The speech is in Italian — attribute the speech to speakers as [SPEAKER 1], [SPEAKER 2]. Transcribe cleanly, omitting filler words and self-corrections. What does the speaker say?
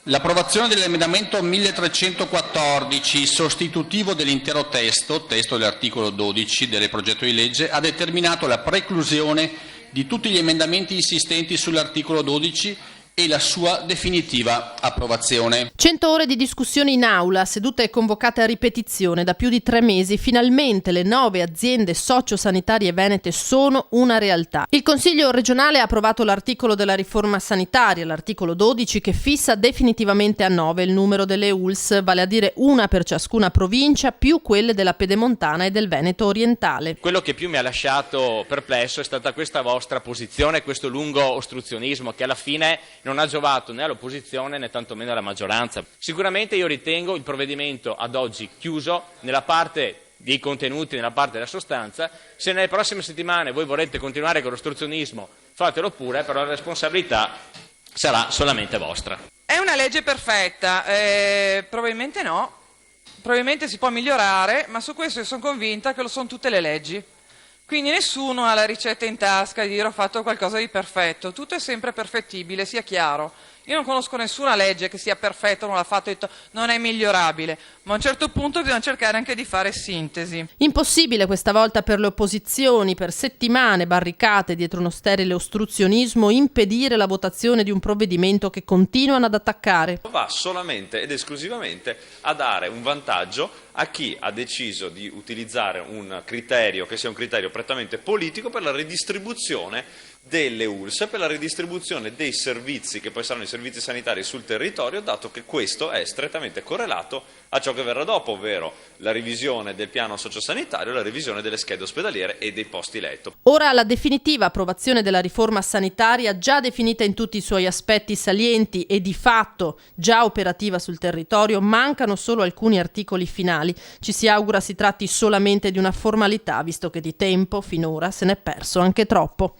[SPEAKER 1] L'approvazione dell'emendamento 1314, sostitutivo dell'intero testo dell'articolo 12 del progetto di legge, ha determinato la preclusione di tutti gli emendamenti insistenti sull'articolo 12 e la sua definitiva approvazione.
[SPEAKER 2] 100 ore di discussione in aula, seduta è convocata a ripetizione da più di 3 mesi. Finalmente le 9 aziende sociosanitarie venete sono una realtà. Il Consiglio regionale ha approvato l'articolo della riforma sanitaria, l'articolo 12, che fissa definitivamente a 9 il numero delle ULSS, vale a dire una per ciascuna provincia, più quelle della Pedemontana e del Veneto orientale.
[SPEAKER 3] Quello che più mi ha lasciato perplesso è stata questa vostra posizione, questo lungo ostruzionismo che alla fine non ha giovato né all'opposizione né tantomeno alla maggioranza. Sicuramente io ritengo il provvedimento ad oggi chiuso nella parte dei contenuti, nella parte della sostanza. Se nelle prossime settimane voi vorrete continuare con l'ostruzionismo, fatelo pure, però la responsabilità sarà solamente vostra.
[SPEAKER 4] È una legge perfetta? Probabilmente no, probabilmente si può migliorare, ma su questo io sono convinta che lo sono tutte le leggi. Quindi nessuno ha la ricetta in tasca di dire ho fatto qualcosa di perfetto, tutto è sempre perfettibile, sia chiaro. Io non conosco nessuna legge che sia perfetta, non l'ha fatto e detto non è migliorabile, ma a un certo punto bisogna cercare anche di fare sintesi.
[SPEAKER 2] Impossibile questa volta per le opposizioni, per settimane barricate dietro uno sterile ostruzionismo, impedire la votazione di un provvedimento che continuano ad attaccare.
[SPEAKER 5] Va solamente ed esclusivamente a dare un vantaggio a chi ha deciso di utilizzare un criterio che sia un criterio prettamente politico per la redistribuzione delle ULSS, per la redistribuzione dei servizi che poi saranno i servizi sanitari sul territorio, dato che questo è strettamente correlato a ciò che verrà dopo, ovvero la revisione del piano sociosanitario, la revisione delle schede ospedaliere e dei posti letto.
[SPEAKER 2] Ora la definitiva approvazione della riforma sanitaria, già definita in tutti i suoi aspetti salienti e di fatto già operativa sul territorio, mancano solo alcuni articoli finali. Ci si augura si tratti solamente di una formalità, visto che di tempo finora se n'è perso anche troppo.